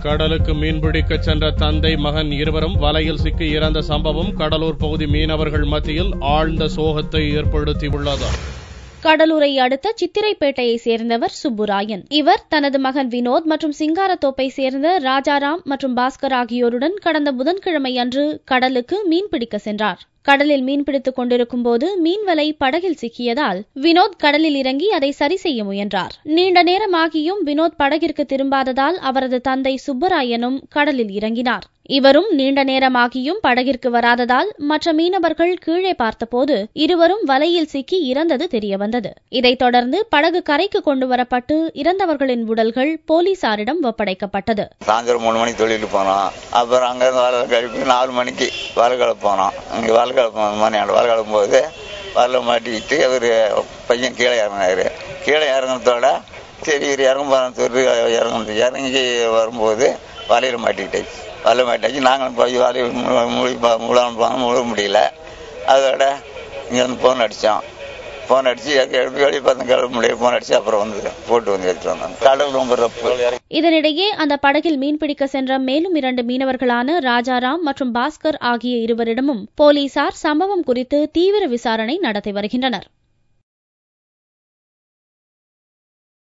கடலுக்கு மீன்பிடிக்க சென்ற தந்தை மகன் இருவரும் வலையில் சிக்கி இறந்த சம்பவம் கடலூர் பகுதி மீனவர்கள் மத்தியில் ஆழ்ந்த சோகத்தை ஏற்படுத்தியுள்ளது. கடலூரை அடுத்த சித்திரைப்பேட்டையை சேர்ந்தவர் சுப்புராயன். இவர் தனது மகன் வினோத் மற்றும் சிங்காரத்தோப்பை சேர்ந்த ராஜாராம் மற்றும் பாஸ்கர் ஆகியோருடன் கடந்த புதன்கிழமை அன்று கடலுக்கு மீன்பிடிக்க சென்றார். கடலில் மீன்பிடித்துக் கொண்டிருக்கும் போது மீன்வலை படகில் சிக்கியதால் வினோத் கடலில் இறங்கி அதை சரி செய்ய முயன்றார். நீண்ட நேரமாகியும் வினோத் படகிற்கு திரும்பாததால் அவரது தந்தை சுப்பராயனும் கடலில் இறங்கினார். இவரும் நீண்ட நேரமாகியும் படகிற்கு வராததால் மற்ற மீனவர்கள் கீழே பார்த்தபோது இருவரும் வலையில் சிக்கி இறந்தது தெரியவந்தது. இதைத் தொடர்ந்து படகு கரைக்கு கொண்டு வரப்பட்டு இறந்தவர்களின் உடல்கள் போலீசாரிடம் ஒப்படைக்கப்பட்டது. சாயந்தரம் 3 மணிக்கு தொழிலுக்கு போனோம். அப்புறம் அங்கிருந்து கழிப்பு 4 மணிக்கு வலகலை போனோம். அங்கே வலகலப்பும் போது வரல மாட்டிக்கிட்டு அவர் பையன் கீழே இறங்கினாரு. கீழே இறங்கினதோட சரி இறங்கி வரும்போது வலையில் மாட்டிக்கிட்டாச்சு. வலை மாட்டாச்சு. நாங்களும் போய் வலையில் முழ முடியல. அதோட இங்கே வந்து ஃபோன் அடித்தோம். ஃபோன் அடிச்சு வெளியே பார்த்து கிளம்ப முடியல. ஃபோன் அடிச்சு அப்புறம் வந்து போட்டு வந்து எடுத்துட்டு வந்தாங்க. கடல் ரொம்ப ரப்பு. இதனிடையே அந்த படகில் மீன்பிடிக்க சென்ற மேலும் 2 மீனவர்களான ராஜாராம் மற்றும் பாஸ்கர் ஆகிய இருவரிடமும் போலீசார் சம்பவம் குறித்து தீவிர விசாரணை நடத்தி வருகின்றனர்.